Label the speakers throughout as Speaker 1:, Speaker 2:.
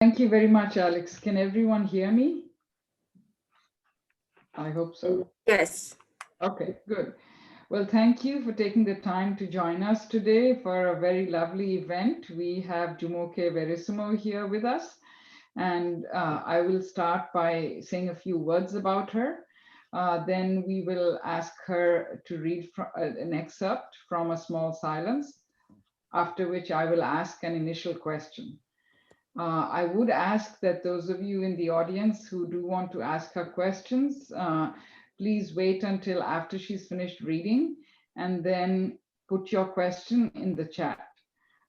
Speaker 1: Thank you very much, Alex. Can everyone hear me? I hope so.
Speaker 2: Yes.
Speaker 1: Okay, good. Well, thank you for taking the time to join us today for a very lovely event. We have Jumoke Verissimo here with us, and I will start by saying a few words about her. Then we will ask her to read an excerpt from A Small Silence, after which I will ask an initial question. I would ask that those of you in the audience who do want to ask her questions, please wait until after she's finished reading and then put your question in the chat.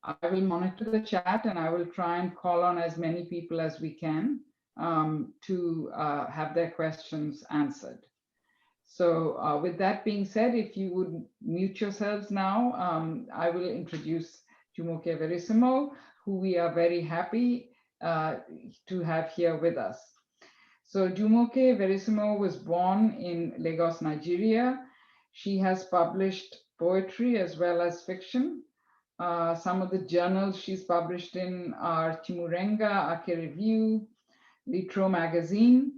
Speaker 1: I will monitor the chat and I will try and call on as many people as we can to have their questions answered. So with that being said, if you would mute yourselves now, I will introduce Jumoke Verissimo, who we are very happy to have here with us. So Jumoke Verissimo was born in Lagos, Nigeria. She has published poetry as well as fiction. Some of the journals she's published in are Chimurenga, Ake Review, Litro Magazine.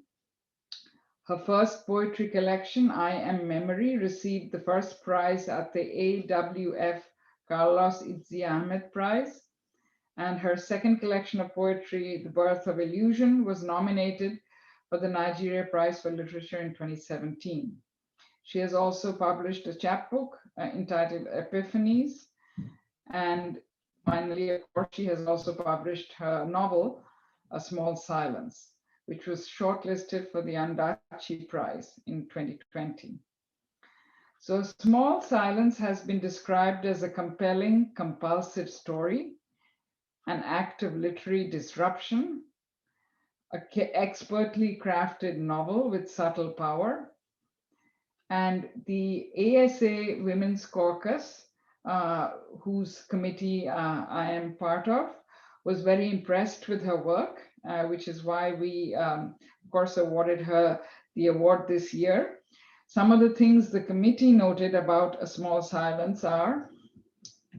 Speaker 1: Her first poetry collection, I Am Memory, received the first prize at the AWF Carlos Itzi Ahmed Prize. And her second collection of poetry, The Birth of Illusion, was nominated for the Nigeria Prize for Literature in 2017. She has also published a chapbook entitled Epiphanies. And finally, of course, she has also published her novel, A Small Silence, which was shortlisted for the Ondaatje Prize in 2020. So Small Silence has been described as a compelling, compulsive story, an act of literary disruption, an expertly crafted novel with subtle power. And the ASA Women's Caucus, whose committee I am part of, was very impressed with her work, which is why we, of course, awarded her the award this year. Some of the things the committee noted about A Small Silence are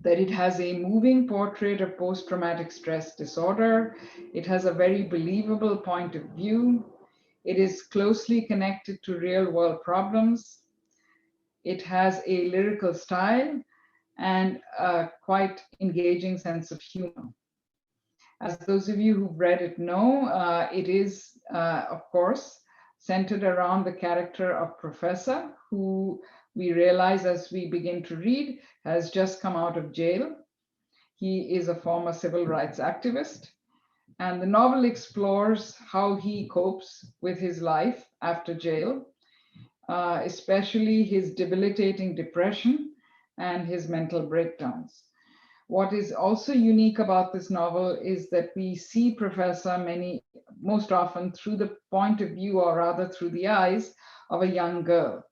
Speaker 1: that it has a moving portrait of post-traumatic stress disorder. It has a very believable point of view. It is closely connected to real-world problems. It has a lyrical style and a quite engaging sense of humor. As those of you who've read it know, it is, of course, centered around the character of Professor, who we realize as we begin to read has just come out of jail. He is a former civil rights activist. And the novel explores how he copes with his life after jail, especially his debilitating depression and his mental breakdowns. What is also unique about this novel is that we see Professor most often through the point of view, or rather through the eyes of a young girl.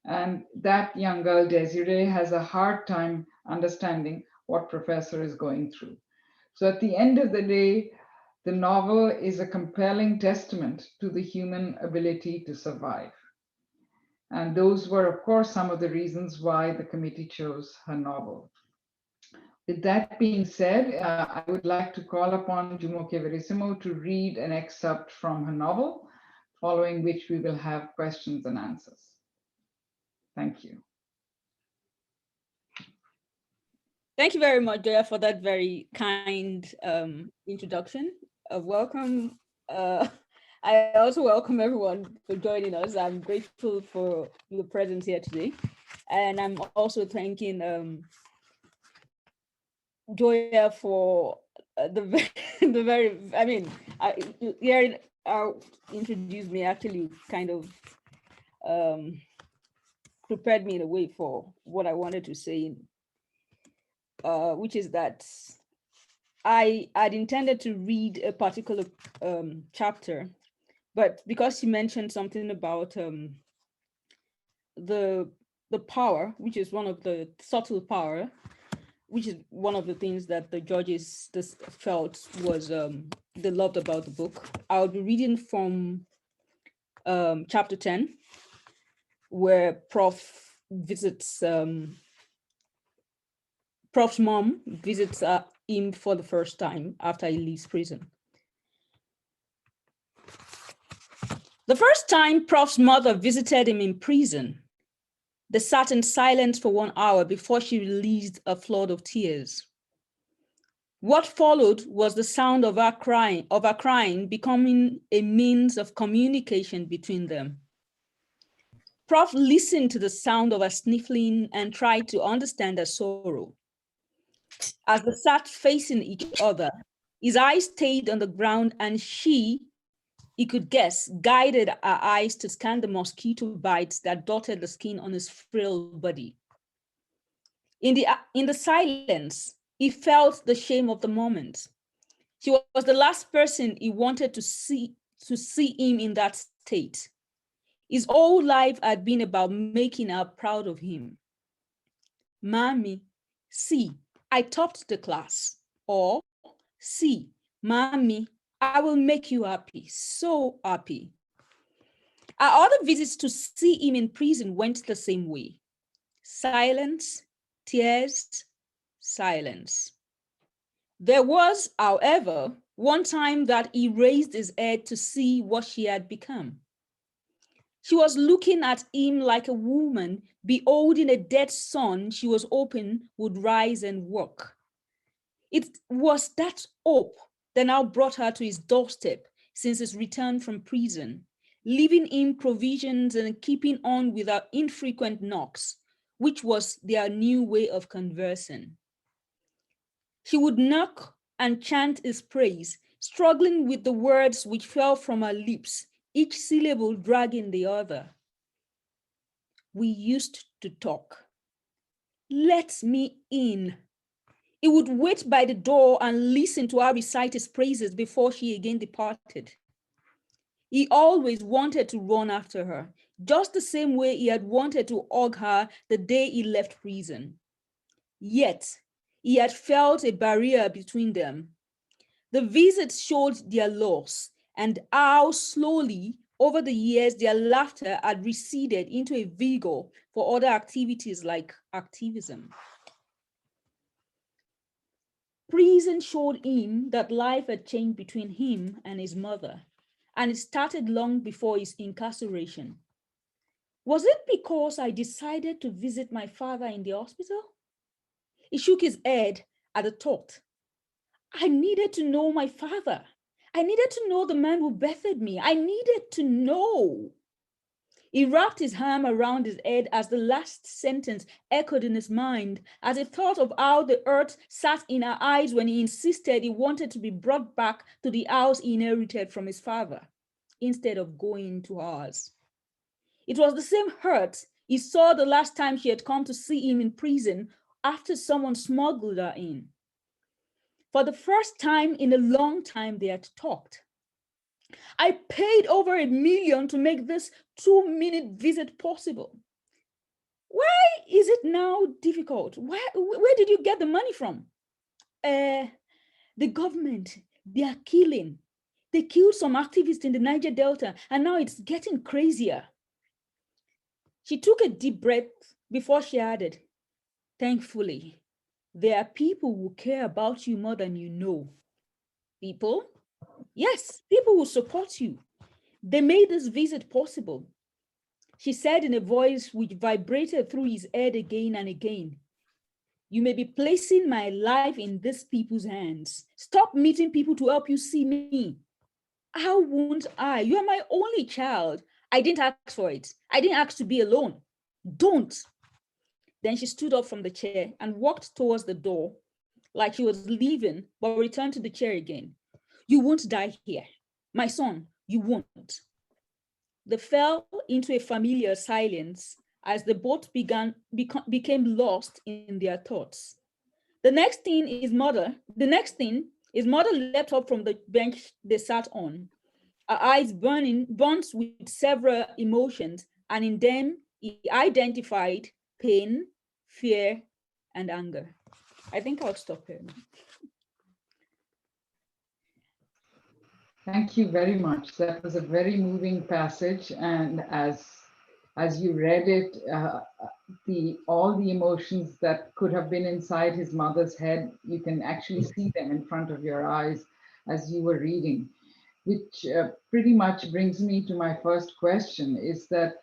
Speaker 1: And that young girl, Desiree, has a hard time understanding what Professor is going through. So at the end of the day, the novel is a compelling testament to the human ability to survive. And those were, of course, some of the reasons why the committee chose her novel. With that being said, I would like to call upon Jumoke Verissimo to read an excerpt from her novel, following which we will have questions and answers. Thank you.
Speaker 3: Thank you very much, Joya, for that very kind introduction of welcome. I also welcome everyone for joining us. I'm grateful for your presence here today. And I'm also thanking Joya for hearing introduced me actually kind of prepared me in a way for what I wanted to say, which is that I'd intended to read a particular chapter, but because she mentioned something about the power, which is one of the subtle power, which is one of the things that the judges felt was they loved about the book. I'll be reading from chapter 10, where Prof's mom visits him for the first time after he leaves prison. The first time Prof's mother visited him in prison, they sat in silence for 1 hour before she released a flood of tears. What followed was the sound of her crying becoming a means of communication between them. Prof listened to the sound of her sniffling and tried to understand her sorrow. As they sat facing each other, his eyes stayed on the ground, and he could guess, guided her eyes to scan the mosquito bites that dotted the skin on his frail body. In the silence, he felt the shame of the moment. She was the last person he wanted to see him in that state. His whole life had been about making her proud of him. Mommy, see, I topped the class. Or, see, Mommy, I will make you happy, so happy. Our other visits to see him in prison went the same way. Silence, tears, silence. There was, however, one time that he raised his head to see what she had become. She was looking at him like a woman beholding a dead son she was hoping would rise and work. It was that hope that now brought her to his doorstep since his return from prison, leaving him provisions and keeping on with her infrequent knocks, which was their new way of conversing. She would knock and chant his praise, struggling with the words which fell from her lips, each syllable dragging the other. We used to talk. Let me in. He would wait by the door and listen to her recite his praises before she again departed. He always wanted to run after her, just the same way he had wanted to hug her the day he left prison. Yet, he had felt a barrier between them. The visits showed their loss and how slowly over the years their laughter had receded into a vigor for other activities like activism. Prison showed him that life had changed between him and his mother, and it started long before his incarceration. Was it because I decided to visit my father in the hospital? He shook his head at the thought. I needed to know my father. I needed to know the man who birthed me. I needed to know. He wrapped his arm around his head as the last sentence echoed in his mind, as he thought of how the earth sat in her eyes when he insisted he wanted to be brought back to the house he inherited from his father, instead of going to ours. It was the same hurt he saw the last time she had come to see him in prison after someone smuggled her in. For the first time in a long time, they had talked. I paid over $1 million to make this 2-minute visit possible. Why is it now difficult? Where did you get the money from? The government, they are killing. They killed some activists in the Niger Delta, and now it's getting crazier. She took a deep breath before she added, thankfully, there are people who care about you more than you know. People? Yes, people who support you. They made this visit possible. She said in a voice which vibrated through his head again and again, you may be placing my life in these people's hands. Stop meeting people to help you see me. How won't I? You are my only child. I didn't ask for it. I didn't ask to be alone. Don't. Then she stood up from the chair and walked towards the door like she was leaving, but returned to the chair again. You won't die here. My son, you won't. They fell into a familiar silence as the both became lost in their thoughts. The next thing his mother leapt up from the bench they sat on, her eyes burnt with several emotions, and in them he identified pain, fear, and anger. I think I'll stop here.
Speaker 1: Thank you very much. That was a very moving passage, and as you read it, all the emotions that could have been inside his mother's head, you can actually see them in front of your eyes as you were reading. which pretty much brings me to my first question, is that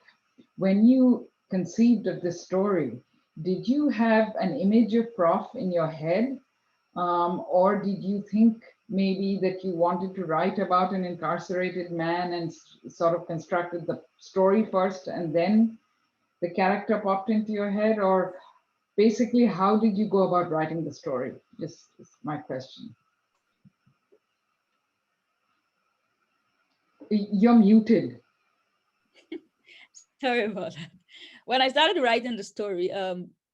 Speaker 1: when you conceived of this story, did you have an image of Prof in your head? Or did you think maybe that you wanted to write about an incarcerated man and sort of constructed the story first and then the character popped into your head? Or basically, how did you go about writing the story? Just is my question. You're muted.
Speaker 3: Sorry about that. When I started writing the story,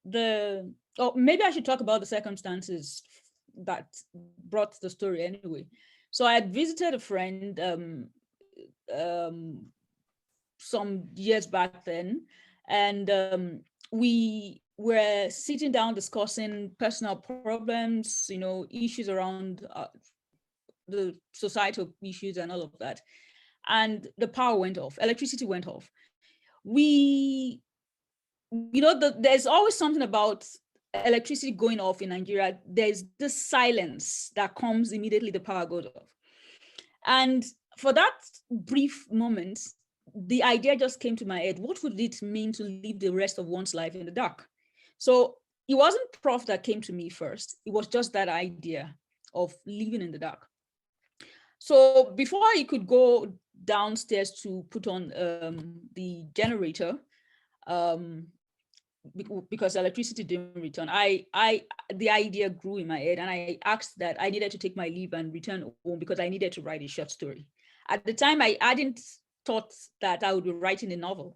Speaker 3: maybe I should talk about the circumstances that brought the story anyway. So I had visited a friend some years back then, and we were sitting down discussing personal problems, issues around the societal issues and all of that. And the power went off, electricity went off. There's always something about electricity going off in Nigeria. There's this silence that comes immediately the power goes off. And for that brief moment, the idea just came to my head. What would it mean to live the rest of one's life in the dark? So it wasn't Prof that came to me first. It was just that idea of living in the dark. So before I could go downstairs to put on the generator, because electricity didn't return, the idea grew in my head, and I asked that I needed to take my leave and return home because I needed to write a short story. At the time, I hadn't thought that I would be writing a novel,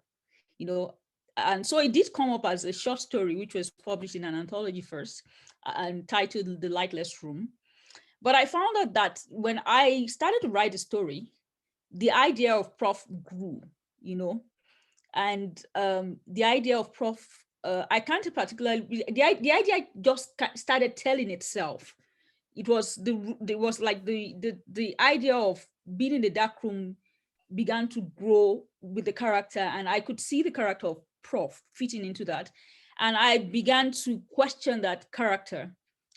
Speaker 3: and so it did come up as a short story, which was published in an anthology first and titled The Lightless Room. But I found out that when I started to write the story, the idea of Prof grew, and the idea of Prof, I can't particularly, the idea just started telling itself. It was like the idea of being in the dark room began to grow with the character, and I could see the character of Prof fitting into that. And I began to question that character.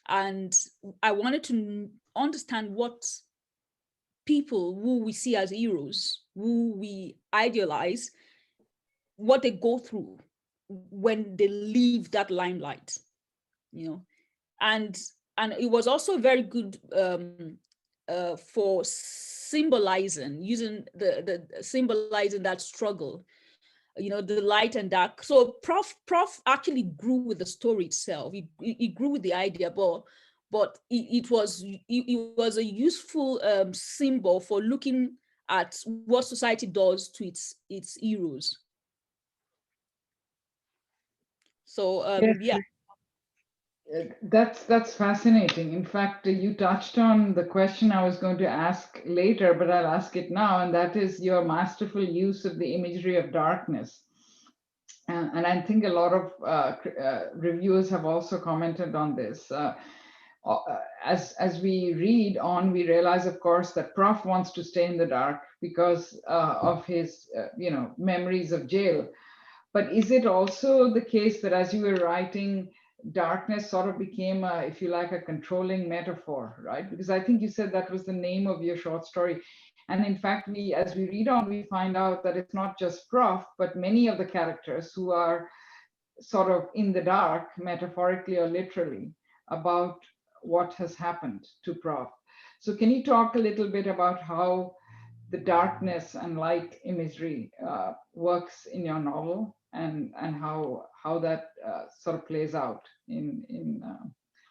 Speaker 3: And I wanted to understand what people who we see as heroes, who we idealize, what they go through when they leave that limelight, and it was also very good for symbolizing, using the symbolizing that struggle, the light and dark. So Prof actually grew with the story itself. It grew with the idea, but it was a useful symbol for looking at what society does to its heroes. So
Speaker 1: Yes. That's fascinating. In fact, you touched on the question I was going to ask later, but I'll ask it now, and that is your masterful use of the imagery of darkness. And I think a lot of reviewers have also commented on this. As we read on, we realize, of course, that Prof wants to stay in the dark because of his, memories of jail. But is it also the case that as you were writing, darkness sort of became, if you like, a controlling metaphor, right? Because I think you said that was the name of your short story. And in fact, as we read on, we find out that it's not just Prof, but many of the characters who are sort of in the dark, metaphorically or literally, about what has happened to Prof. So can you talk a little bit about how the darkness and light imagery works in your novel, and how that sort of plays out in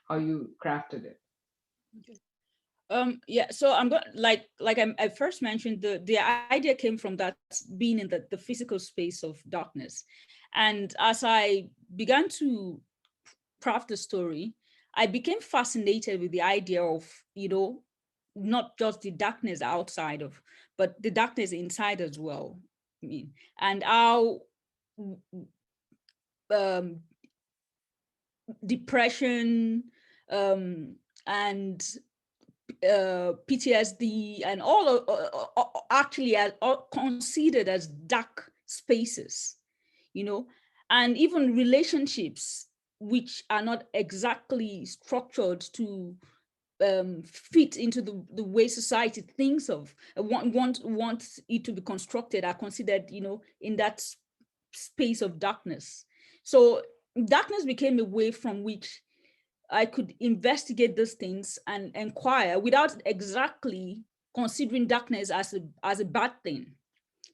Speaker 1: how you crafted it?
Speaker 3: Yeah, so I'm going, I first mentioned, the idea came from that being in the physical space of darkness. And as I began to craft the story, I became fascinated with the idea of, not just the darkness outside of, but the darkness inside as well. And how depression and PTSD and all actually are considered as dark spaces, and even relationships which are not exactly structured to fit into the way society thinks of want it to be constructed are considered, in that space of darkness. So darkness became a way from which I could investigate these things and inquire without exactly considering darkness as a bad thing.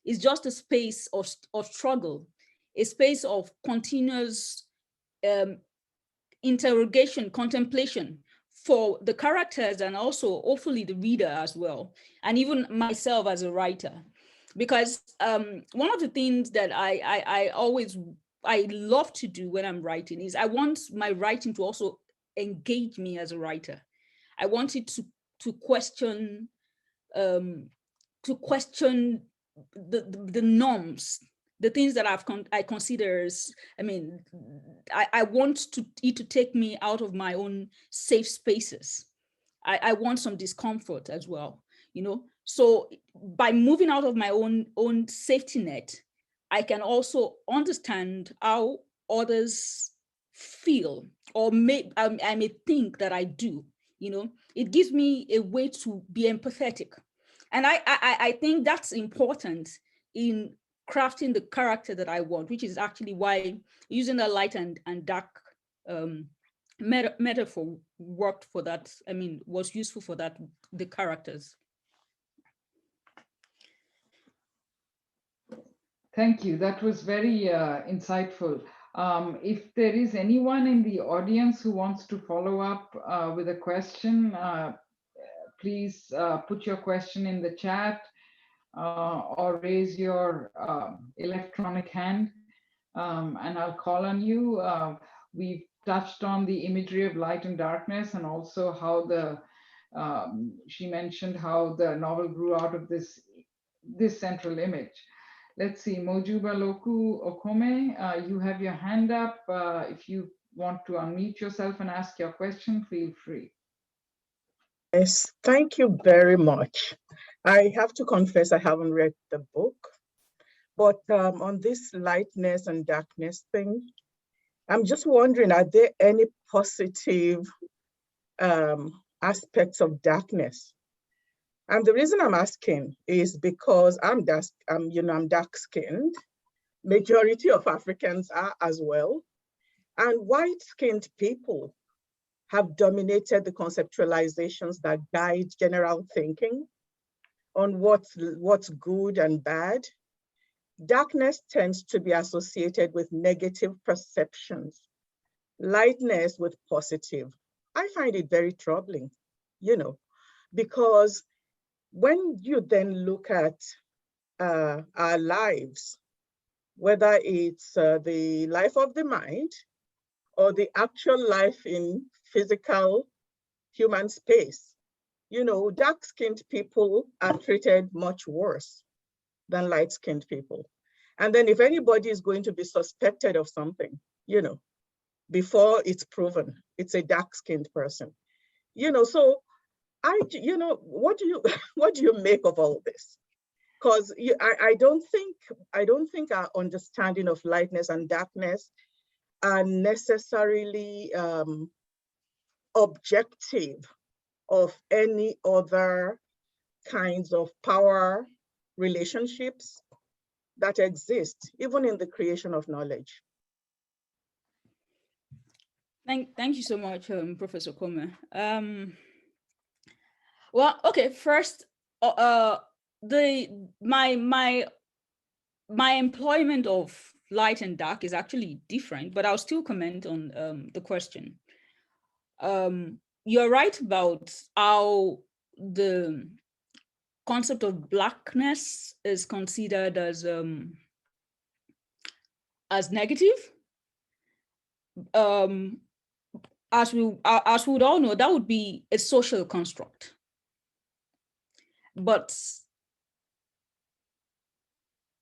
Speaker 3: It's just a space of struggle, a space of continuous interrogation, contemplation for the characters, and also hopefully the reader as well, and even myself as a writer. Because one of the things that I love to do when I'm writing is I want my writing to also engage me as a writer. I want it to question the norms, the things that I consider as, I want it to take me out of my own safe spaces. I want some discomfort as well, So by moving out of my own safety net, I can also understand how others feel, or I may think that I do, It gives me a way to be empathetic. And I think that's important in crafting the character that I want, which is actually why using the light and dark metaphor worked for that. Was useful for that, the characters.
Speaker 1: Thank you. That was very insightful. If there is anyone in the audience who wants to follow up with a question, please put your question in the chat or raise your electronic hand, and I'll call on you. We've touched on the imagery of light and darkness, and also how she mentioned how the novel grew out of this central image. Let's see, Mojuba Loku Okome, you have your hand up. If you want to unmute yourself and ask your question, feel free.
Speaker 2: Yes, thank you very much. I have to confess I haven't read the book, but on this lightness and darkness thing, I'm just wondering, are there any positive aspects of darkness? And the reason I'm asking is because I'm dark-skinned. Majority of Africans are as well. And white-skinned people have dominated the conceptualizations that guide general thinking on what's good and bad. Darkness tends to be associated with negative perceptions, lightness with positive. I find it very troubling, because when you then look at our lives, whether it's the life of the mind or the actual life in physical human space, dark-skinned people are treated much worse than light-skinned people. And then if anybody is going to be suspected of something, before it's proven, it's a dark-skinned person. So what do you make of all this? Because I don't think our understanding of lightness and darkness are necessarily objective of any other kinds of power relationships that exist, even in the creation of knowledge.
Speaker 3: Thank you so much, Professor Kome. Well, okay, first, my employment of light and dark is actually different, but I'll still comment on the question. You're right about how the concept of blackness is considered as negative. As we would all know, that would be a social construct. But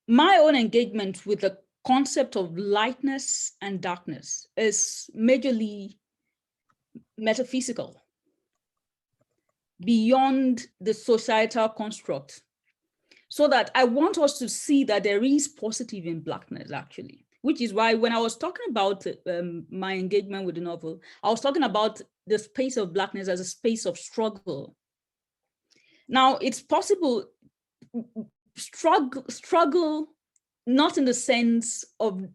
Speaker 3: my own engagement with the concept of lightness and darkness is majorly metaphysical, beyond the societal construct. So that I want us to see that there is positive in blackness, actually, which is why when I was talking about my engagement with the novel, I was talking about the space of Blackness as a space of struggle. Now, it's possible struggle not in the sense of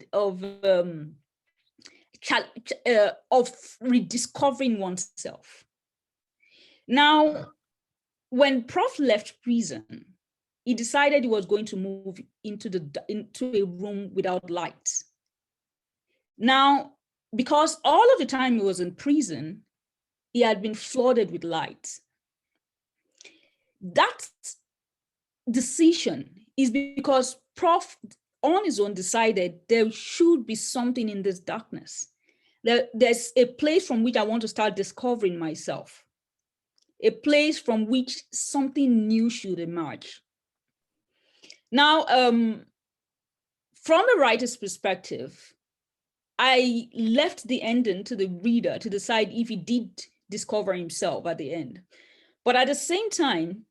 Speaker 3: rediscovering oneself. Now, when Prof left prison, he decided he was going to move into a room without light. Now, because all of the time he was in prison, he had been flooded with light. That decision is because Prof on his own decided there should be something in this darkness. There's a place from which I want to start discovering myself, a place from which something new should emerge. Now, from a writer's perspective, I left the ending to the reader to decide if he did discover himself at the end. But at the same time,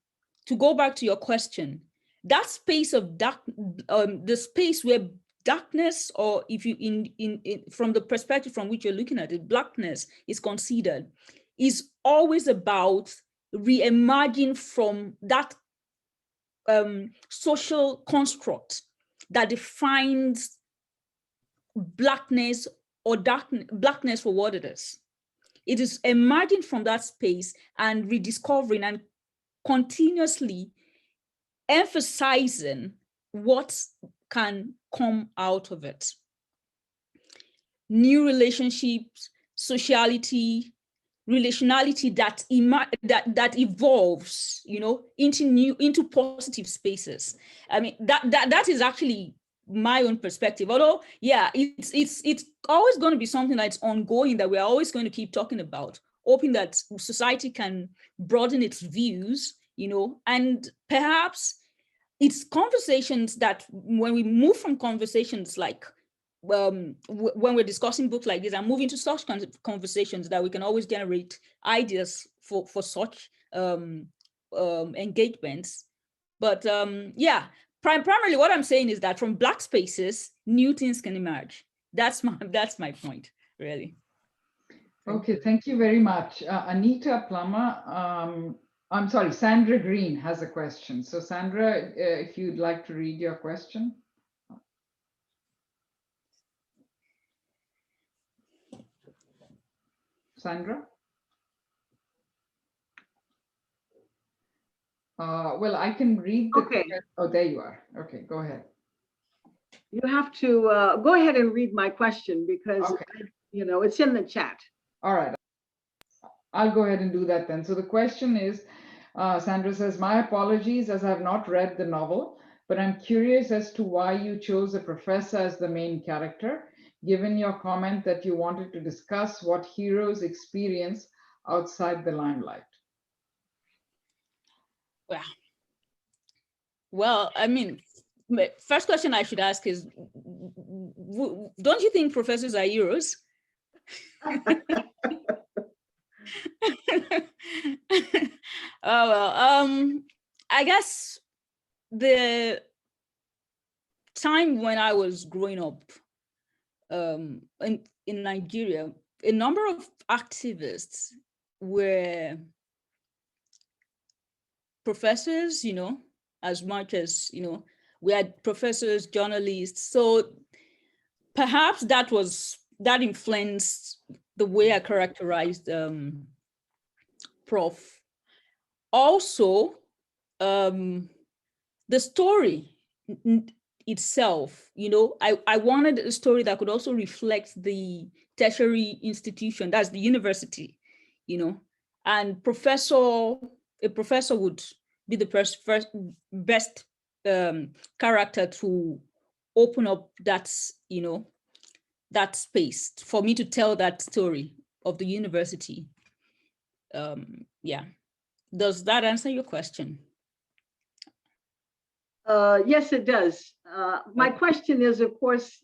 Speaker 3: to go back to your question, that space of dark, the space where darkness, or if you from the perspective from which you're looking at it, Blackness is considered, is always about re-emerging from that social construct that defines Blackness or Blackness for what it is. It is emerging from that space and rediscovering and continuously emphasizing what can come out of it. New relationships, sociality, relationality that evolves, into positive spaces. I mean, that is actually my own perspective. Although, yeah, it's always going to be something that's ongoing, that we're always going to keep talking about, hoping that society can broaden its views, and perhaps it's conversations that when we move from conversations like when we're discussing books like this and move into such conversations, that we can always generate ideas for such engagements. But yeah, primarily what I'm saying is that from Black spaces, new things can emerge. That's my point, really.
Speaker 1: Okay, thank you very much. Anita Plummer, I'm sorry, Sandra Green has a question. So Sandra, if you'd like to read your question. Sandra? Well, I can read the
Speaker 4: Okay.
Speaker 1: Oh, there you are. Okay, go ahead.
Speaker 4: You have to go ahead and read my question because,
Speaker 1: okay.
Speaker 4: It's in the chat.
Speaker 1: All right. I'll go ahead and do that then. So the question is, Sandra says, my apologies as I've not read the novel, but I'm curious as to why you chose a professor as the main character, given your comment that you wanted to discuss what heroes experience outside the limelight.
Speaker 3: Well, I mean, first question I should ask is, don't you think professors are heroes? Oh, well, I guess the time when I was growing up in Nigeria, a number of activists were professors, as much as, we had professors, journalists. So perhaps that influenced the way I characterized Prof. Also, the story itself, I wanted a story that could also reflect the tertiary institution, that's the university, and a professor would be the best character to open up that, that space for me to tell that story of the university. Yeah. Does that answer your question?
Speaker 4: Yes, it does. My question is, of course,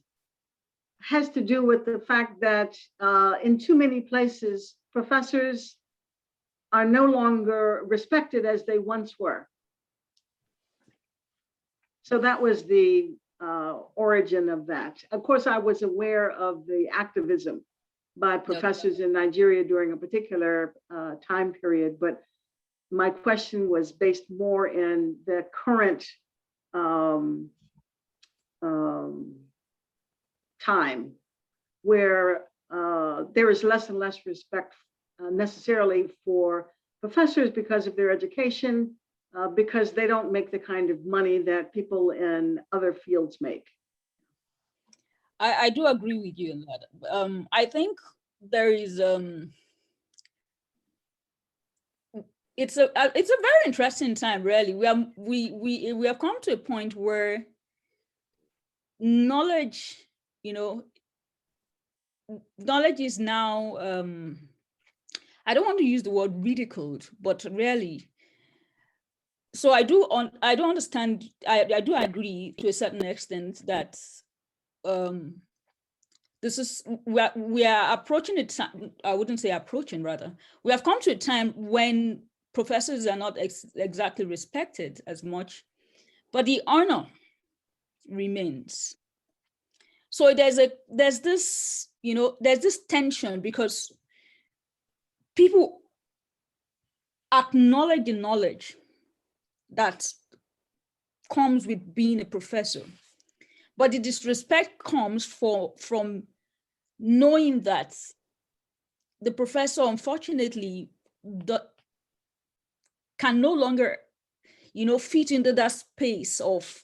Speaker 4: has to do with the fact that in too many places, professors are no longer respected as they once were. So that was the origin of that. Of course, I was aware of the activism by professors in Nigeria during a particular time period. But my question was based more in the current time, where there is less and less respect necessarily for professors because of their education, because they don't make the kind of money that people in other fields make.
Speaker 3: I do agree with you on that. I think there is it's a very interesting time, really. We have come to a point where knowledge, knowledge is now I don't want to use the word ridiculed, but really. So I do understand. I do agree to a certain extent that this is we are approaching a time. I wouldn't say approaching, rather. We have come to a time when professors are not exactly respected as much, but the honor remains. So there's this tension, because people acknowledge the knowledge that comes with being a professor, but the disrespect comes from knowing that the professor, unfortunately, can no longer, fit into that space of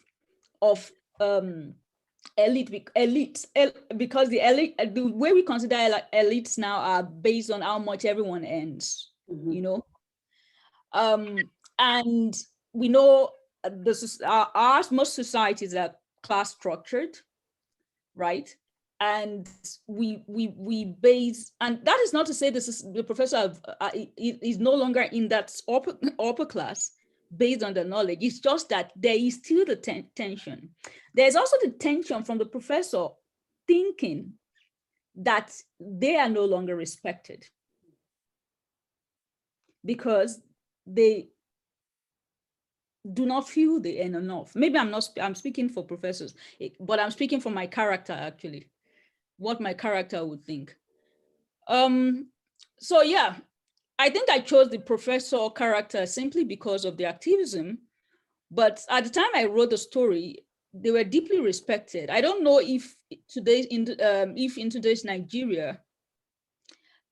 Speaker 3: elite, because the way we consider elites now are based on how much everyone earns, and we know most societies are class structured, right? And we base, and that is not to say the professor is no longer in that upper class based on the knowledge. It's just that there is still the tension. There's also the tension from the professor thinking that they are no longer respected because they do not feel they earn enough. Maybe I'm speaking for professors, but I'm speaking for my character, actually, what my character would think. So yeah, I think I chose the professor character simply because of the activism. But at the time I wrote the story, they were deeply respected. I don't know if in today's Nigeria,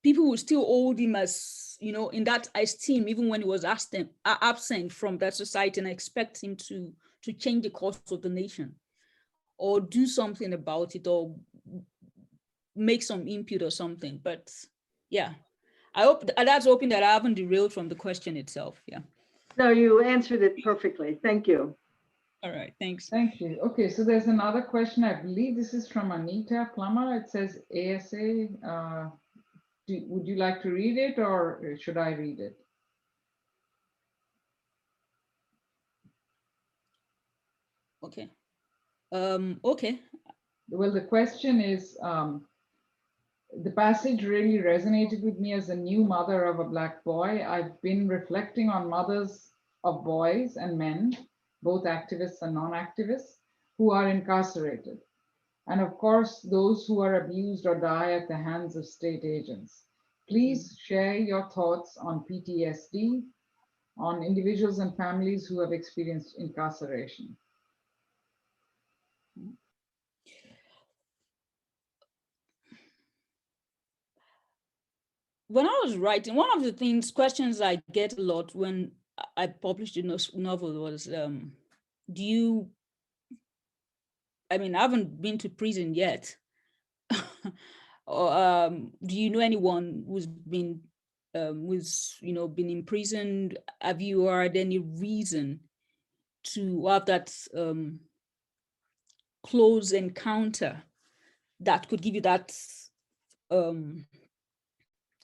Speaker 3: people will still hold him as, in that esteem, even when he was absent from that society, and expect him to change the course of the nation or do something about it or make some input or something. But yeah, I hope that's hoping that I haven't derailed from the question itself. Yeah.
Speaker 4: No, you answered it perfectly. Thank you.
Speaker 3: All right, thanks.
Speaker 1: Thank you. Okay, so there's another question. I believe this is from Anita Plummer. It says ASA. Would you like to read it, or should I read it?
Speaker 3: Okay. Okay.
Speaker 1: Well, the question is, the passage really resonated with me as a new mother of a Black boy. I've been reflecting on mothers of boys and men, both activists and non-activists, who are incarcerated. And of course, those who are abused or die at the hands of state agents. Please share your thoughts on PTSD, on individuals and families who have experienced incarceration.
Speaker 3: When I was writing, one of the questions I get a lot when I published the novel was, I haven't been to prison yet. Or do you know anyone who's been been imprisoned? Have you had any reason to have that close encounter that could give you that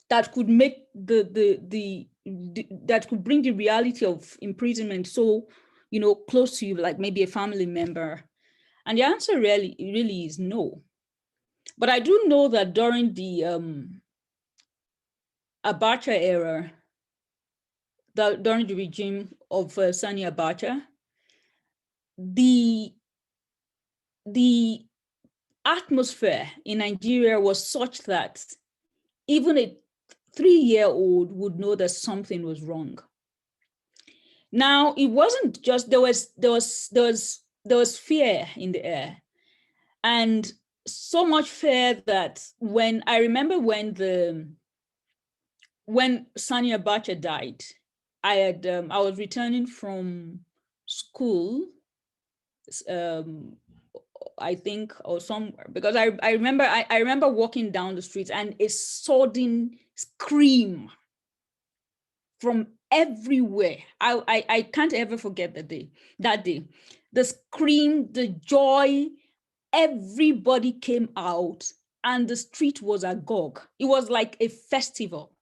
Speaker 3: that could make that could bring the reality of imprisonment so close to you, like maybe a family member? And the answer really is no. But I do know that during the Abacha era, during the regime of Sani Abacha, the atmosphere in Nigeria was such that even a 3-year-old would know that something was wrong. Now, it wasn't just, there was fear in the air, and so much fear that when Sani Abacha died, I was returning from school, I think, or somewhere, because I remember walking down the streets and a sudden scream from everywhere. I can't ever forget that day. The scream, the joy, everybody came out and the street was agog. It was like a festival.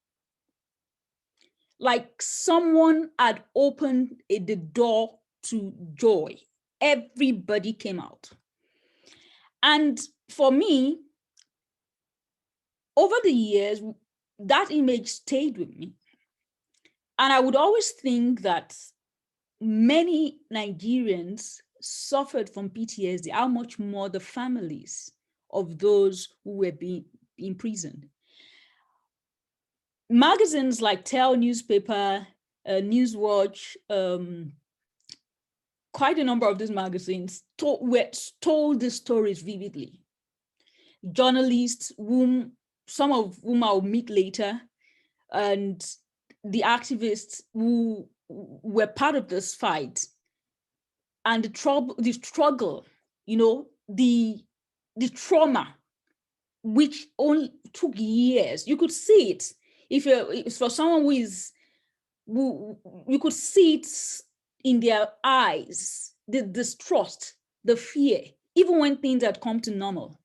Speaker 3: Like someone had opened the door to joy. Everybody came out. And for me, over the years, that image stayed with me. And I would always think that many Nigerians suffered from PTSD, how much more the families of those who were being imprisoned. Magazines like Tell newspaper, Newswatch, quite a number of these magazines told the stories vividly. Journalists, some of whom I'll meet later, and the activists who were part of this fight, and the struggle, the trauma, which only took years. You could see it. If for someone who you could see it in their eyes, the distrust, the fear, even when things had come to normal.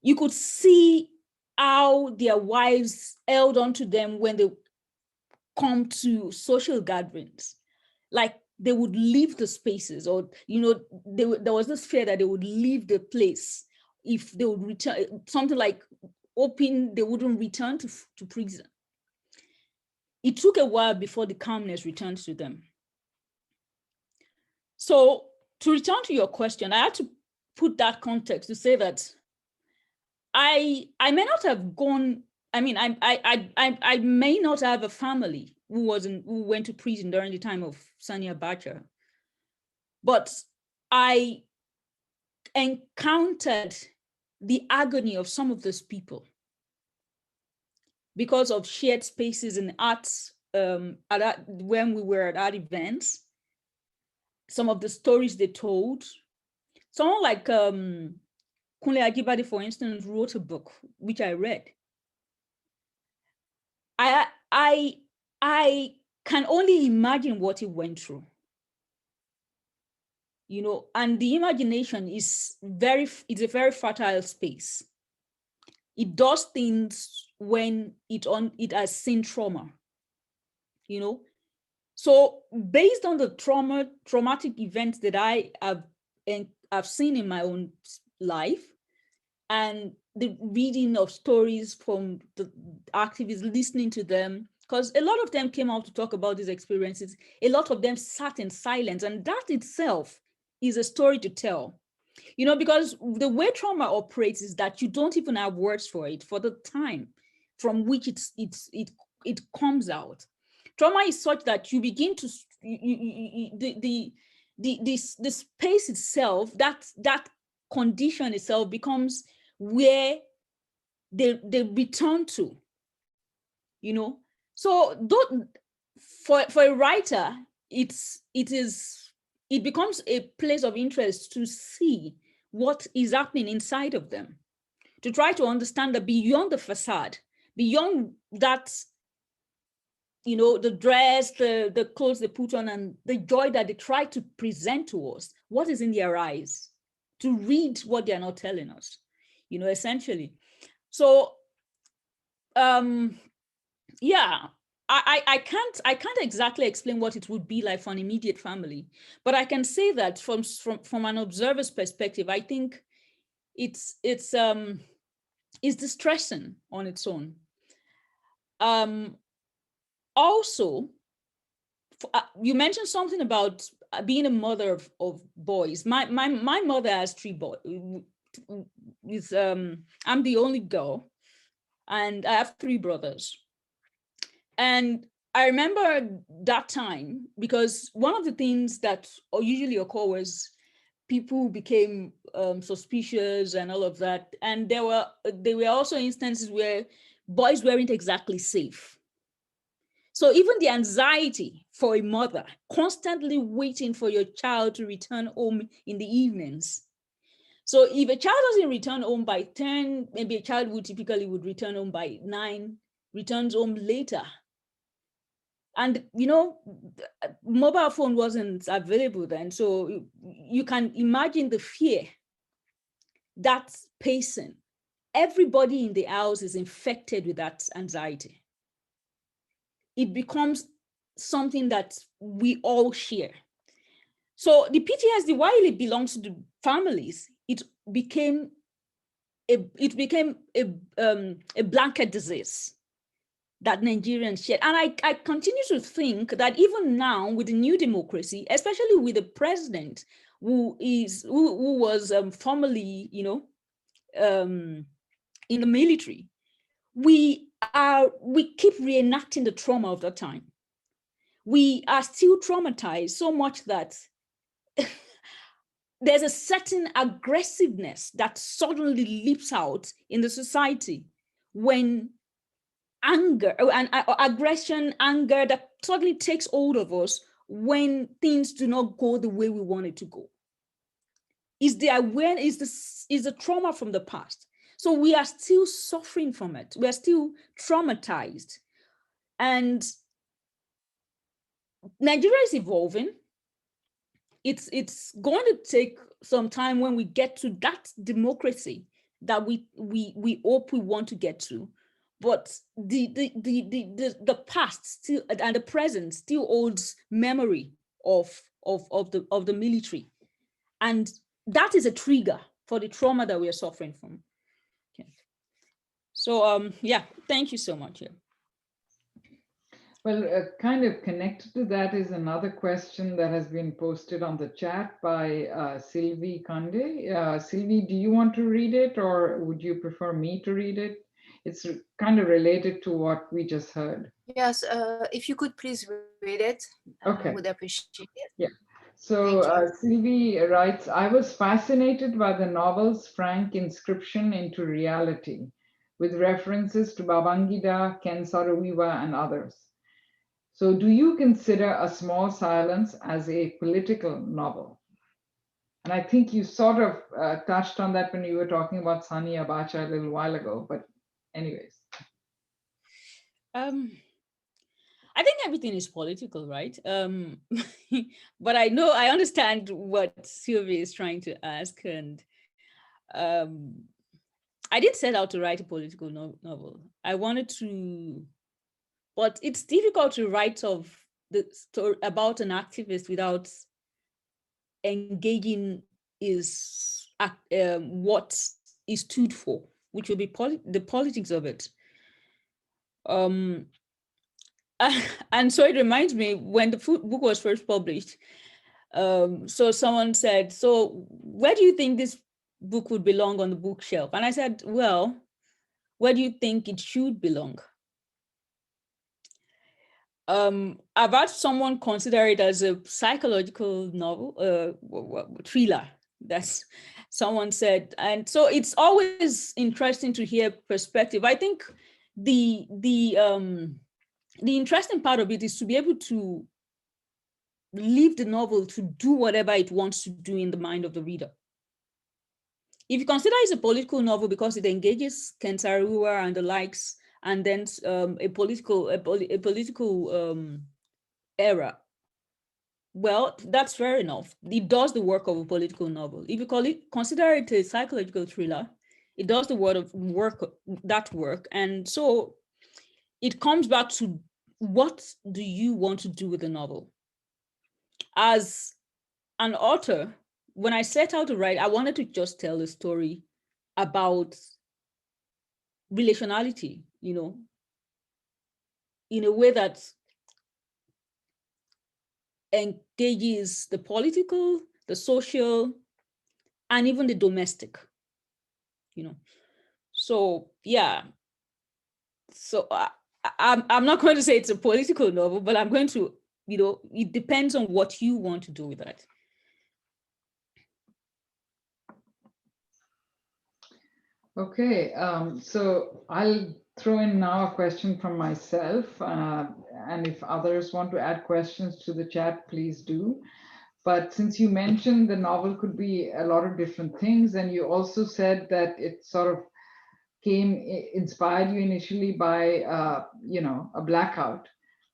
Speaker 3: You could see how their wives held on to them when they come to social gatherings. Like they would leave the spaces, or, there was this fear that they would leave the place if they would return, something like hoping they wouldn't return to prison. It took a while before the calmness returned to them. So to return to your question, I had to put that context to say that I may not have gone, I may not have a family who went to prison during the time of Sani Abacha, but I encountered the agony of some of those people because of shared spaces in arts when we were at art events. Some of the stories they told. Someone like Kunle Ajibade, for instance, wrote a book which I read. I can only imagine what he went through. And the imagination is it's a very fertile space. It does things when it has seen trauma, So based on the traumatic events that I have seen in my own life, and the reading of stories from the activists, listening to them, because a lot of them came out to talk about these experiences. A lot of them sat in silence, and that itself is a story to tell. Because the way trauma operates is that you don't even have words for it, for the time from which it comes out. Trauma is such that you begin to the space itself, that condition itself becomes where they return to. So for a writer, it becomes a place of interest to see what is happening inside of them, to try to understand that beyond the facade, beyond that, the dress, the clothes they put on, and the joy that they try to present to us, what is in their eyes, to read what they're not telling us, essentially. So, yeah. I can't exactly explain what it would be like for an immediate family, but I can say that from an observer's perspective, I think it's distressing on its own. Also, you mentioned something about being a mother of boys. My mother has 3 boys. I'm the only girl, and I have 3 brothers. And I remember that time because one of the things that usually occur was people became suspicious and all of that. And there were also instances where boys weren't exactly safe. So even the anxiety for a mother, constantly waiting for your child to return home in the evenings. So if a child doesn't return home by 10, maybe a child would return home by 9, returns home later. And, mobile phone wasn't available then. So you can imagine the fear that's pacing. Everybody in the house is infected with that anxiety. It becomes something that we all share. So the PTSD, while it belongs to the families, it became a blanket disease that Nigerians shared. And I continue to think that even now with the new democracy, especially with the president who was formerly, in the military, we keep reenacting the trauma of that time. We are still traumatized so much that there's a certain aggressiveness that suddenly leaps out in the society when anger and aggression, anger that suddenly takes hold of us when things do not go the way we want it to go. Is the awareness, is the trauma from the past. So we are still suffering from it. We are still traumatized. And Nigeria is evolving. It's going to take some time when we get to that democracy that we hope we want to get to. But the past still and the present still holds memory of the military, and that is a trigger for the trauma that we are suffering from. Okay. So yeah, thank you so much. Yeah.
Speaker 1: Well, kind of connected to that is another question that has been posted on the chat by Sylvie Kande. Sylvie, do you want to read it, or would you prefer me to read it? It's kind of related to what we just heard.
Speaker 5: Yes, if you could please read it,
Speaker 1: Okay.
Speaker 5: I would appreciate it.
Speaker 1: Yeah. So Sylvie writes, I was fascinated by the novel's frank inscription into reality, with references to Babangida, Ken Saro-Wiwa, and others. So do you consider A Small Silence as a political novel? And I think you sort of touched on that when you were talking about Sani Abacha a little while ago, but anyways.
Speaker 3: I think everything is political, right? But I understand what Sylvia is trying to ask. And I did set out to write a political novel. I wanted to, but it's difficult to write the story about an activist without engaging what is stood for, which will be the politics of it. And so it reminds me when the book was first published. So someone said, so where do you think this book would belong on the bookshelf? And I said, well, where do you think it should belong? I've had someone consider it as a psychological novel, thriller. That's someone said. And so it's always interesting to hear perspective. I think the interesting part of it is to be able to leave the novel to do whatever it wants to do in the mind of the reader. If you consider it a political novel because it engages Ken Saro-Wiwa and the likes, and then a political era, well, that's fair enough. It does the work of a political novel. If you consider it a psychological thriller, it does the work. And so it comes back to, what do you want to do with the novel? As an author, when I set out to write, I wanted to just tell a story about relationality, in a way that engages the political, the social, and even the domestic, So yeah, So I'm not going to say it's a political novel, but I'm going to, it depends on what you want to do with that.
Speaker 1: Okay, so I'll throw in now a question from myself, and if others want to add questions to the chat, please do. But since you mentioned the novel could be a lot of different things, and you also said that it sort of inspired you initially by, a blackout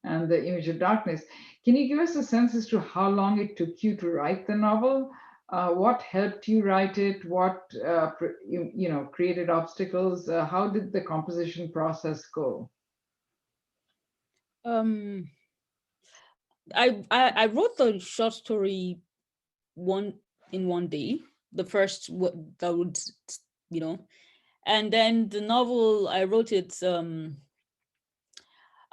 Speaker 1: and the image of darkness. Can you give us a sense as to how long it took you to write the novel? What helped you write it? What created obstacles? How did the composition process go?
Speaker 3: I wrote the short story in one day. The first that would, and then the novel I wrote it.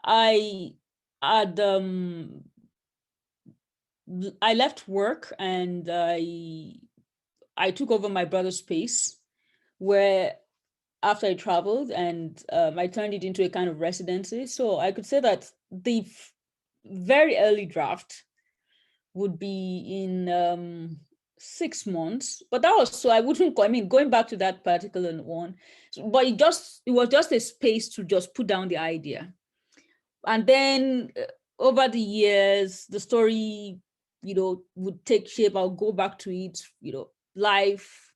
Speaker 3: I had I left work and I took over my brother's space, where after I traveled, and I turned it into a kind of residency. So I could say that the very early draft would be in 6 months, but that was so I wouldn't go. I mean, going back to that particular one, but it was just a space to just put down the idea, and then over the years, the story, would take shape. I'll go back to it. Life.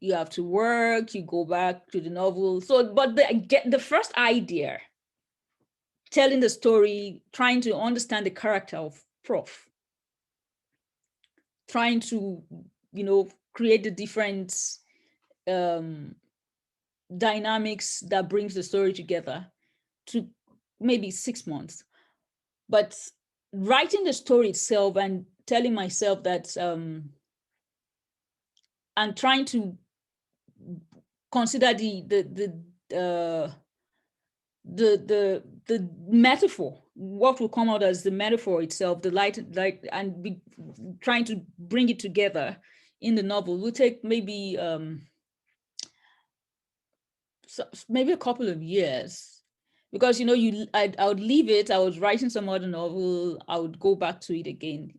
Speaker 3: You have to work. You go back to the novel. So, but the first idea, telling the story, trying to understand the character of Prof, trying to, create the different dynamics that brings the story together, to maybe 6 months. But writing the story itself and telling myself that, and trying to consider the metaphor, what will come out as the metaphor itself, the light, and be trying to bring it together in the novel will take maybe maybe a couple of years, because I would leave it. I was writing some other novel. I would go back to it again.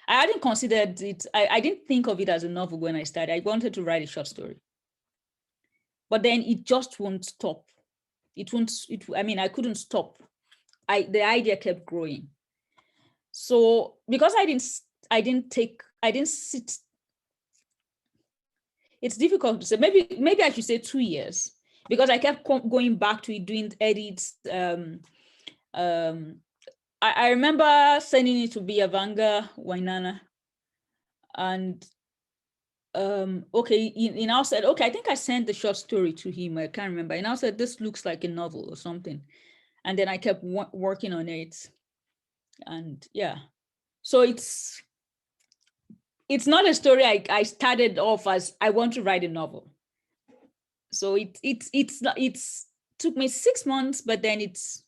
Speaker 3: I hadn't considered it. I didn't think of it as a novel when I started. I wanted to write a short story, but then it just won't stop. I couldn't stop. The idea kept growing. So because I didn't sit. It's difficult to say. Maybe I should say 2 years, because I kept going back to it, doing edits. I remember sending it to Binyavanga Wainaina, and he now said, okay, I think I sent the short story to him. I can't remember. He now said, this looks like a novel or something. And then I kept working on it. And yeah, so it's not a story I started off as I want to write a novel. So it took me 6 months, but then it's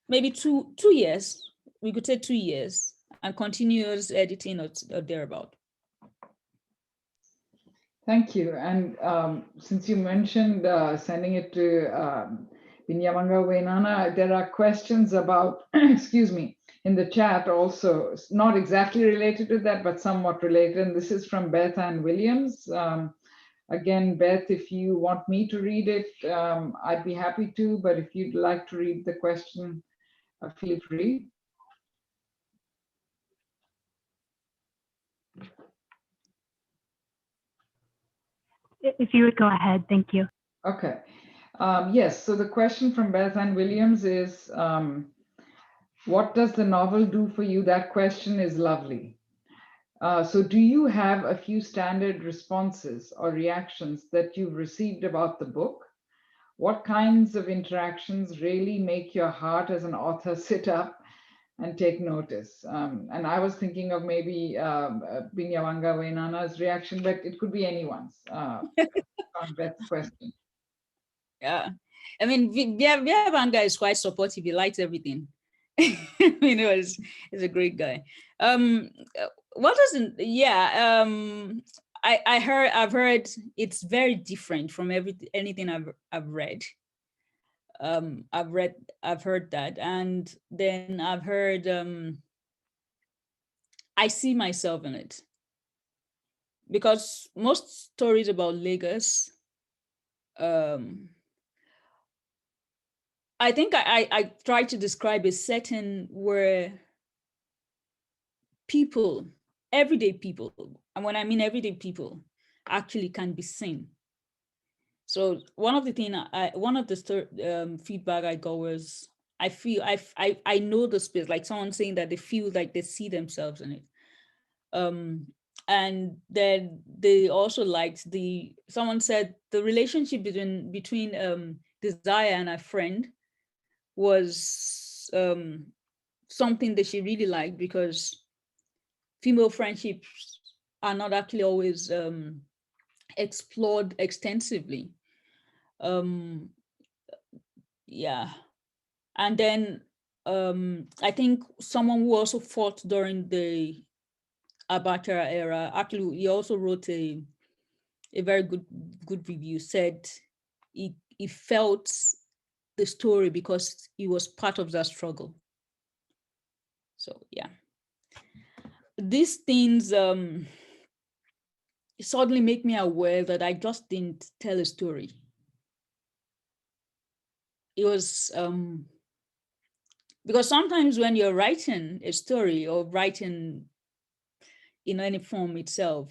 Speaker 3: maybe two years. We could say 2 years, and continuous editing or thereabout.
Speaker 1: Thank you. And since you mentioned sending it to Binyavanga Wainaina, there are questions about, excuse me, in the chat also, not exactly related to that, but somewhat related. And this is from Beth Ann Williams. Again, Beth, if you want me to read it, I'd be happy to, but if you'd like to read the question, feel free.
Speaker 6: If you would go ahead, thank you.
Speaker 1: Okay. Yes, so the question from Beth Ann Williams is, what does the novel do for you? That question is lovely. So do you have a few standard responses or reactions that you've received about the book? What kinds of interactions really make your heart as an author sit up and take notice? And I was thinking of maybe Binyavanga Wainaina's reaction, but it could be anyone's on Beth's question.
Speaker 3: Yeah, I mean, Binyavanga is quite supportive. He likes everything. He's a great guy. What doesn't? Yeah, I've heard it's very different from anything I've read. I've heard that, and then I've heard I see myself in it, because most stories about Lagos, I think I try to describe a setting where people, everyday people, and when I mean everyday people, actually can be seen. So one of the feedback I got was, I know the space, like someone saying that they feel like they see themselves in it. And then they also liked someone said the relationship between Desire and a friend was something that she really liked, because female friendships are not actually always explored extensively. Yeah. And then I think someone who also fought during the Abacha era, actually he also wrote a very good review, said he felt the story because he was part of that struggle. So yeah, these things suddenly make me aware that I just didn't tell a story. It was because sometimes when you're writing a story or writing in any form itself,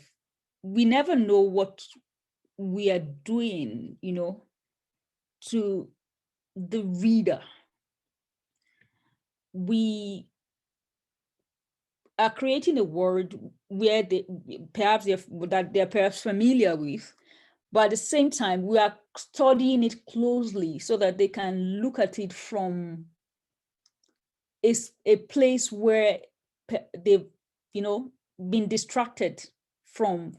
Speaker 3: we never know what we are doing, to the reader. We are creating a world where they're perhaps familiar with, but at the same time, we are studying it closely so that they can look at it from a place where they've, been distracted from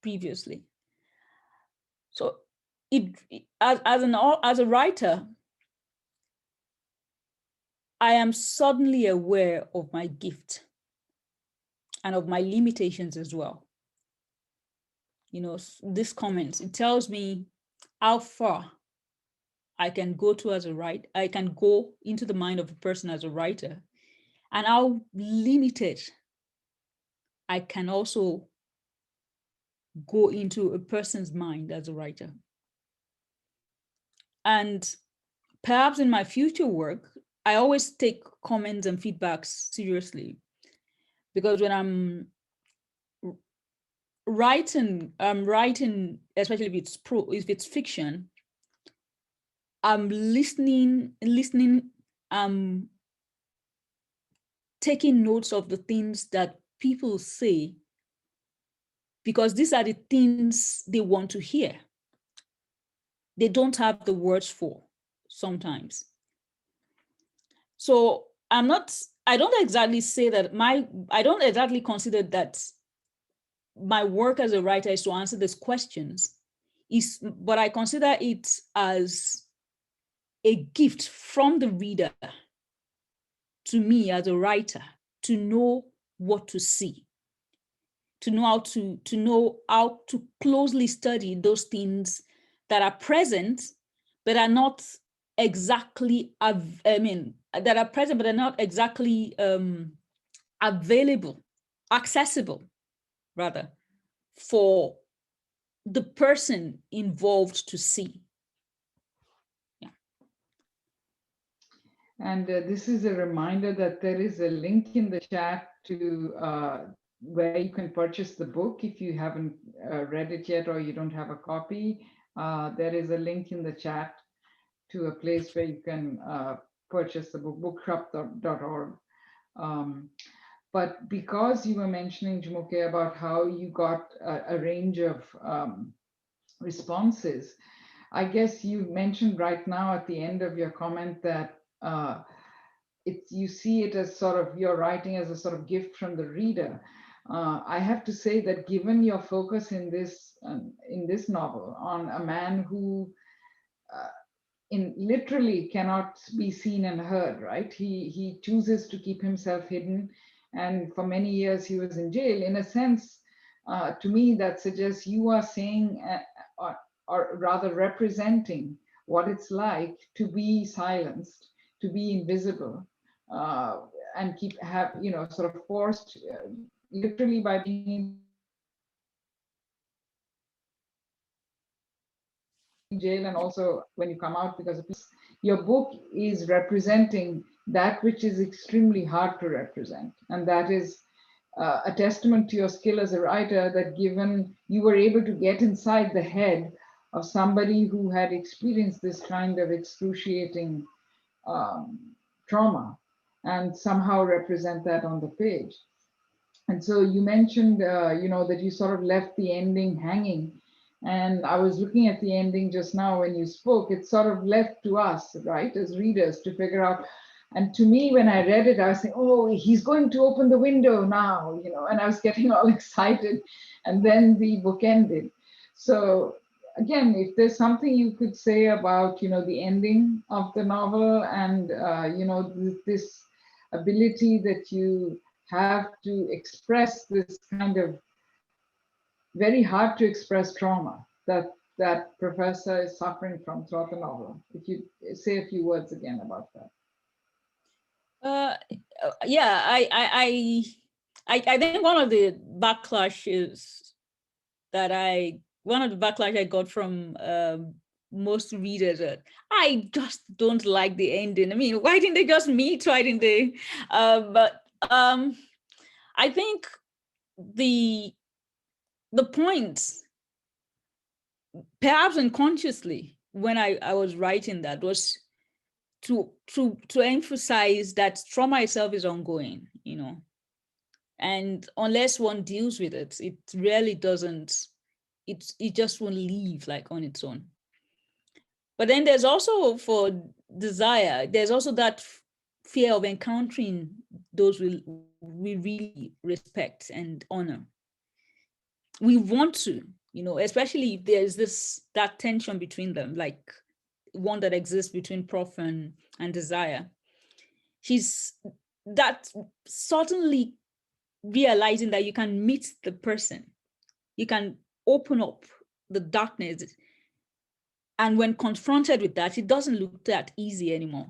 Speaker 3: previously. So as a writer, I am suddenly aware of my gift and of my limitations as well. This comments, it tells me how far I can go to as a writer. I can go into the mind of a person as a writer, and how limited I can also go into a person's mind as a writer. And perhaps in my future work, I always take comments and feedbacks seriously, because when I'm writing, especially if it's fiction, I'm listening, taking notes of the things that people say, because these are the things they want to hear. They don't have the words for sometimes. So I don't exactly say that I don't exactly consider that my work as a writer is to answer these questions, but I consider it as a gift from the reader to me as a writer, to know what to see, to know how to closely study those things that are present, but are not exactly, that are present, but are not exactly available, accessible, rather, for the person involved to see. Yeah.
Speaker 1: And this is a reminder that there is a link in the chat to where you can purchase the book if you haven't read it yet or you don't have a copy. There is a link in the chat to a place where you can purchase the book, bookshop.org. But because you were mentioning, Jumoke, about how you got a range of responses, I guess you mentioned right now at the end of your comment that you see it as sort of, you're writing as a sort of gift from the reader. I have to say that given your focus in this novel on a man who literally cannot be seen and heard, right? He chooses to keep himself hidden, and for many years he was in jail. In a sense, to me, that suggests you are saying, or rather representing what it's like to be silenced, to be invisible, and sort of forced, literally by being in jail and also when you come out because of peace. Your book is representing that which is extremely hard to represent, and that is a testament to your skill as a writer, that given you were able to get inside the head of somebody who had experienced this kind of excruciating trauma and somehow represent that on the page. And so you mentioned, that you sort of left the ending hanging. And I was looking at the ending just now when you spoke. It's sort of left to us, right, as readers to figure out. And to me, when I read it, I was saying, oh, he's going to open the window now, and I was getting all excited. And then the book ended. So again, if there's something you could say about, the ending of the novel and, this ability that you have to express this kind of very hard to express trauma that professor is suffering from throughout the novel. If you say a few words again about that.
Speaker 3: Yeah, I think one of the backlashes I got from most readers, I just don't like the ending. I mean, why didn't they just meet? Why didn't they? But I think the point, perhaps unconsciously, when I was writing that, was to emphasize that trauma itself is ongoing, and unless one deals with it, it really doesn't. It just won't leave like on its own. But then there's also, for desire, there's also that fear of encountering those we really respect and honor. We want to, especially if there's that tension between them, like one that exists between Prof and Desire. She's that certainly realizing that you can meet the person, you can open up the darkness, and when confronted with that, it doesn't look that easy anymore,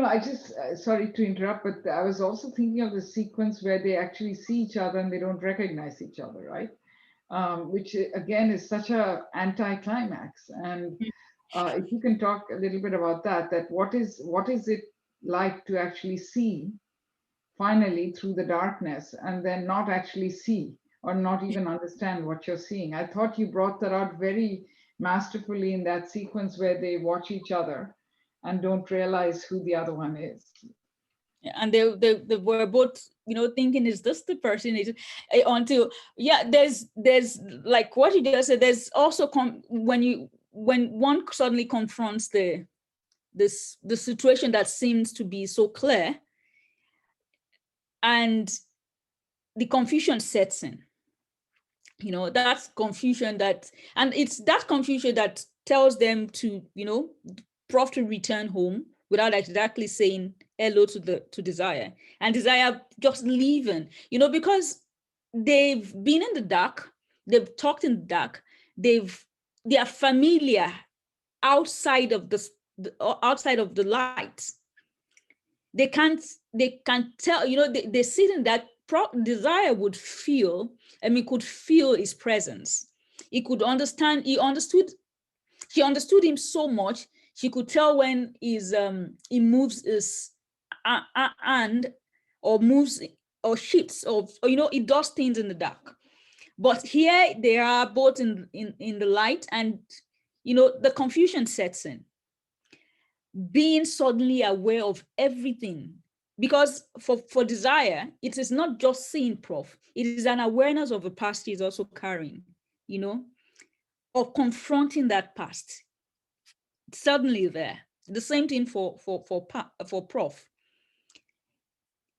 Speaker 1: I just, sorry to interrupt, but I was also thinking of the sequence where they actually see each other and they don't recognize each other, right? Which again is such a anti-climax. And if you can talk a little bit about that what is it like to actually see finally through the darkness and then not actually see or not even understand what you're seeing. I thought you brought that out very masterfully in that sequence where they watch each other and don't realize who the other one is.
Speaker 3: And they were both, thinking, is this the person? Until, there's like what you just said, there's also when one suddenly confronts the situation that seems to be so clear, and the confusion sets in. That's confusion and it's that confusion that tells them to, Prof to return home without exactly saying hello to Desire, and Desire just leaving, because they've been in the dark, they've talked in the dark, they are familiar outside of the light. They can tell, they sit in that. Desire would feel, could feel his presence. He could understand, she understood him so much, she could tell when he moves his hand or moves or shifts or he does things in the dark. But here they are both in the light, and the confusion sets in. Being suddenly aware of everything. Because for Desire, it is not just seeing Prof, it is an awareness of the past he's also carrying, of confronting that past. It's suddenly there. The same thing for Prof.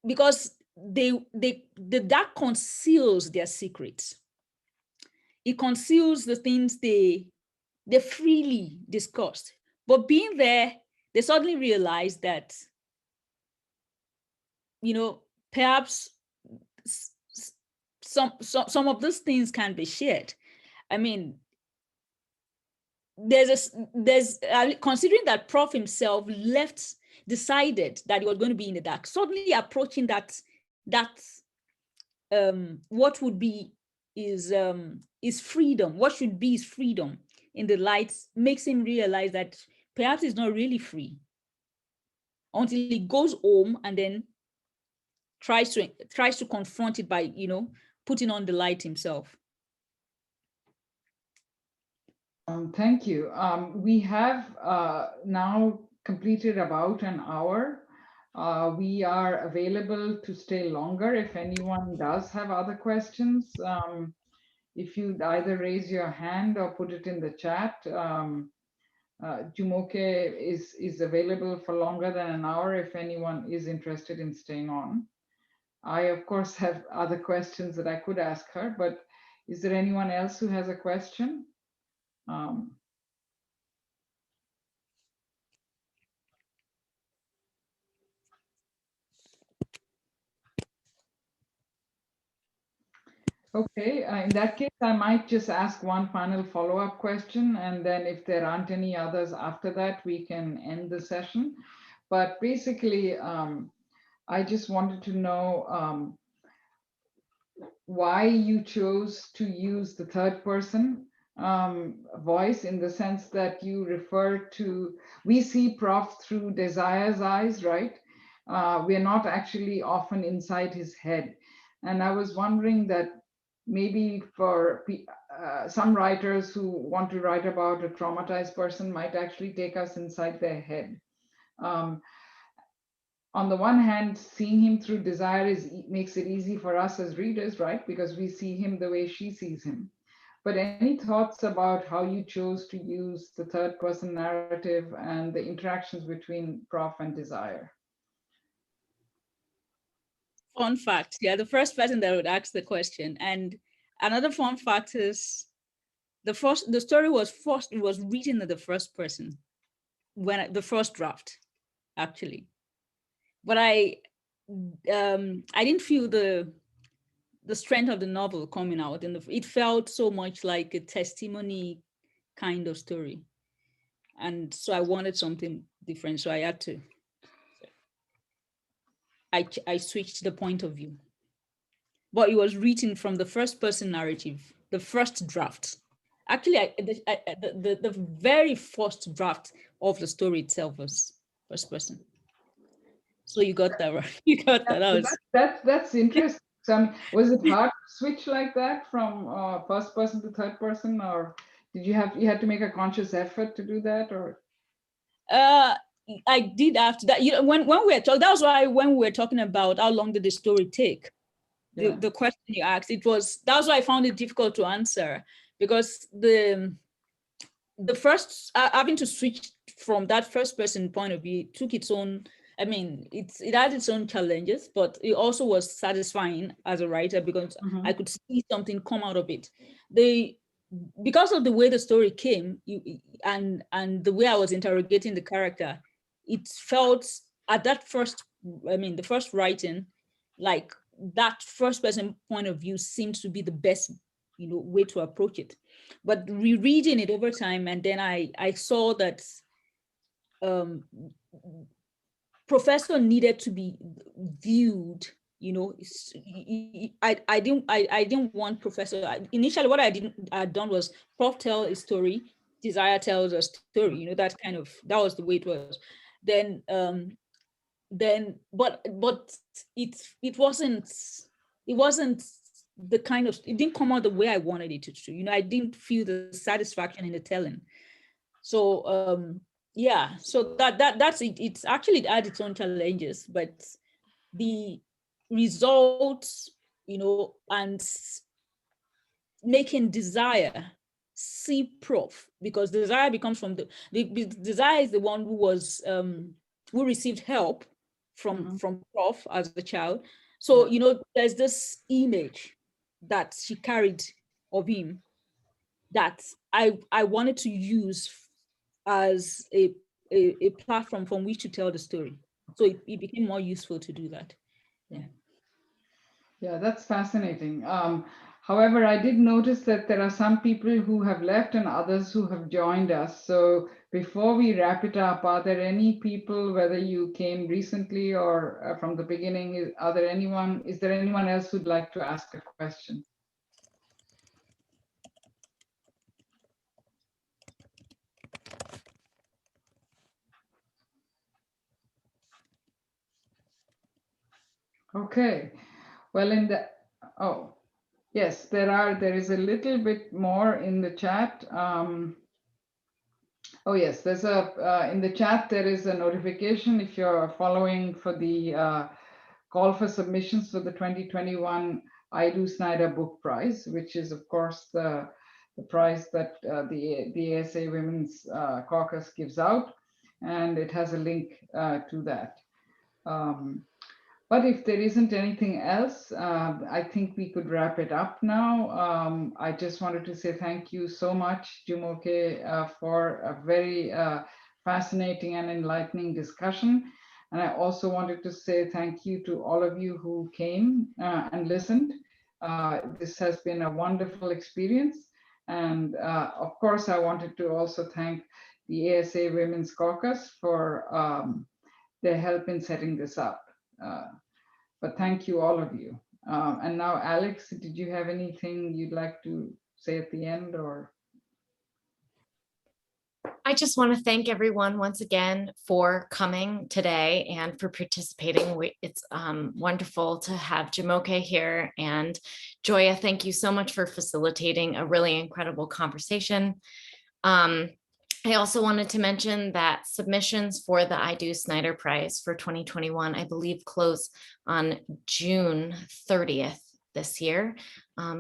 Speaker 3: Because the dark conceals their secrets. It conceals the things they freely discussed. But being there, they suddenly realize that perhaps some of these things can be shared. I mean, considering that Prof himself decided that he was going to be in the dark, suddenly approaching that what would be is freedom, what should be his freedom in the light, makes him realize that perhaps he's not really free until he goes home and then tries to confront it by, putting on the light himself.
Speaker 1: Thank you. We have now completed about an hour. We are available to stay longer if anyone does have other questions. If you'd either raise your hand or put it in the chat. Jumoke is available for longer than an hour if anyone is interested in staying on. I, of course, have other questions that I could ask her, but is there anyone else who has a question? Okay, in that case, I might just ask one final follow-up question, and then if there aren't any others after that, we can end the session. But basically, I just wanted to know why you chose to use the third person voice, in the sense that you refer to, we see Prof through Desire's eyes, right? We are not actually often inside his head. And I was wondering that maybe for some writers who want to write about a traumatized person might actually take us inside their head. On the one hand, seeing him through Desire makes it easy for us as readers, right? Because we see him the way she sees him. But any thoughts about how you chose to use the third person narrative and the interactions between Prof and Desire?
Speaker 3: Fun fact, yeah, the first person that would ask the question. And another fun fact is the story was written in the first person, the first draft, actually. But I didn't feel the strength of the novel coming out, and it felt so much like a testimony kind of story, and so I wanted something different. So I had to. I switched the point of view, but it was written from the first person narrative, the first draft. Actually, the very first draft of the story itself was first person. So you got that right. You got that.
Speaker 1: That's interesting. So, was it hard to switch like that from first person to third person, or did you had to make a conscious effort to do that, or?
Speaker 3: I did after that. When we were talking, that was why when we were talking about how long did the story take, the question you asked, that's why I found it difficult to answer, because the first having to switch from that first person point of view took its own. I mean, it had its own challenges, but it also was satisfying as a writer, because I could see something come out of it. Because of the way the story came, and the way I was interrogating the character, it felt at that first, the first writing, like that first person point of view seems to be the best, way to approach it. But rereading it over time, and then I saw that Professor needed to be viewed. I didn't want Professor. Initially, what I'd done was Prof tell a story, Desire tells a story. That was the way it was. Then but it wasn't the kind of, it didn't come out the way I wanted it to. I didn't feel the satisfaction in the telling. So yeah, so that's it. It's actually had its own challenges, but the results, and making Desire see Prof, because Desire becomes from the Desire is the one who was who received help from Prof as a child. So there's this image that she carried of him that I wanted to use as a platform from which to tell the story. So it became more useful to do that. Yeah.
Speaker 1: Yeah, that's fascinating. However, I did notice that there are some people who have left and others who have joined us. So before we wrap it up, are there any people, whether you came recently or from the beginning, is there anyone else who'd like to ask a question? Okay, well, yes, there is a little bit more in the chat. Oh yes, there's in the chat, there is a notification if you're following for the call for submissions for the 2021 Aidoo-Snyder Book Prize, which is of course the prize that the ASA Women's Caucus gives out, and it has a link to that. But if there isn't anything else, I think we could wrap it up now. I just wanted to say thank you so much, Jumoke, for a very fascinating and enlightening discussion. And I also wanted to say thank you to all of you who came and listened. This has been a wonderful experience. And of course, I wanted to also thank the ASA Women's Caucus for their help in setting this up. But thank you, all of you. And now, Alex, did you have anything you'd like to say at the end, or?
Speaker 7: I just want to thank everyone once again for coming today and for participating. It's wonderful to have Jumoke here, and Joya, thank you so much for facilitating a really incredible conversation. I also wanted to mention that submissions for the Aidoo-Snyder Prize for 2021, I believe, close on June 30th this year.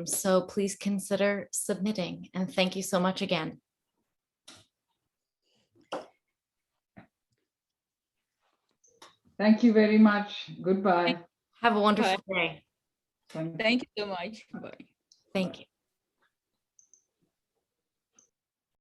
Speaker 7: So please consider submitting, and thank you so much again.
Speaker 1: Thank you very much. Goodbye.
Speaker 7: Have a wonderful day.
Speaker 3: Thank you so much. Bye.
Speaker 7: Thank you.